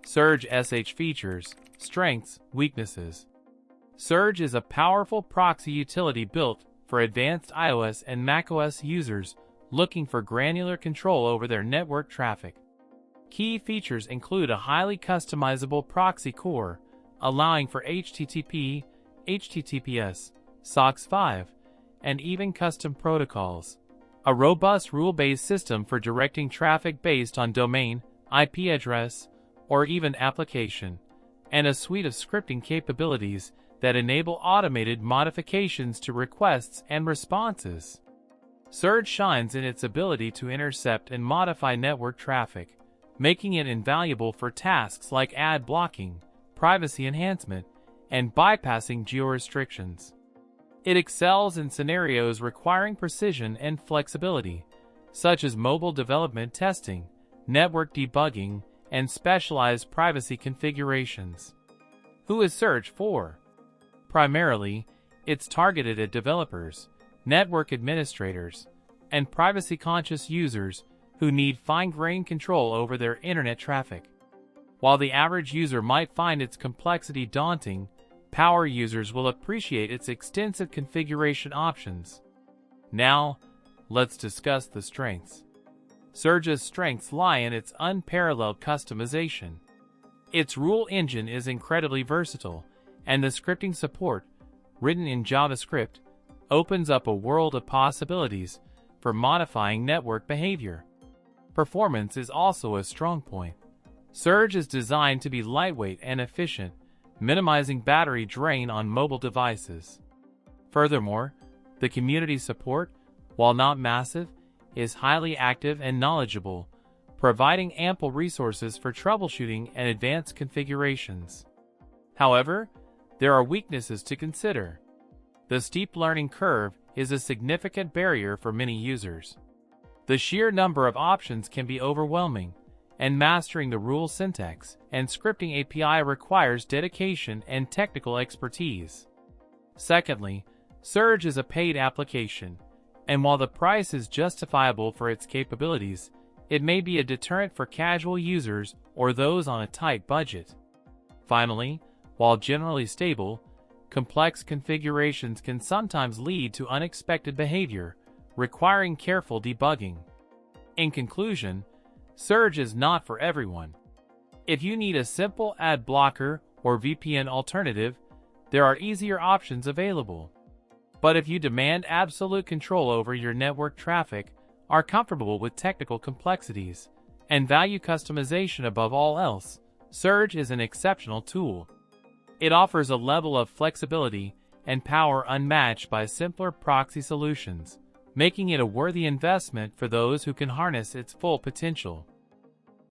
Surge SH features, strengths, weaknesses. Surge is a powerful proxy utility built for advanced iOS and macOS users looking for granular control over their network traffic. Key features include a highly customizable proxy core, allowing for HTTP, HTTPS, SOX5, and even custom protocols. A robust rule-based system for directing traffic based on domain, IP address, or even application, and a suite of scripting capabilities that enable automated modifications to requests and responses. Surge shines in its ability to intercept and modify network traffic, making it invaluable for tasks like ad blocking, privacy enhancement, and bypassing geo-restrictions. It excels in scenarios requiring precision and flexibility, such as mobile development testing, network debugging, and specialized privacy configurations. Who is Surge for? Primarily, it's targeted at developers, network administrators, and privacy-conscious users who need fine-grained control over their internet traffic. While the average user might find its complexity daunting, power users will appreciate its extensive configuration options. Now, let's discuss the strengths. Surge's strengths lie in its unparalleled customization. Its rule engine is incredibly versatile, and the scripting support, written in JavaScript, opens up a world of possibilities for modifying network behavior. Performance is also a strong point. Surge is designed to be lightweight and efficient, minimizing battery drain on mobile devices. Furthermore, the community support, while not massive, is highly active and knowledgeable, providing ample resources for troubleshooting and advanced configurations. However, there are weaknesses to consider. The steep learning curve is a significant barrier for many users. The sheer number of options can be overwhelming, and mastering the rule syntax and scripting API requires dedication and technical expertise. Secondly, Surge is a paid application, and while the price is justifiable for its capabilities, it may be a deterrent for casual users or those on a tight budget. Finally, while generally stable, complex configurations can sometimes lead to unexpected behavior, requiring careful debugging. In conclusion, Surge is not for everyone. If you need a simple ad blocker or VPN alternative, there are easier options available. But if you demand absolute control over your network traffic, are comfortable with technical complexities, and value customization above all else, Surge is an exceptional tool. It offers a level of flexibility and power unmatched by simpler proxy solutions, making it a worthy investment for those who can harness its full potential.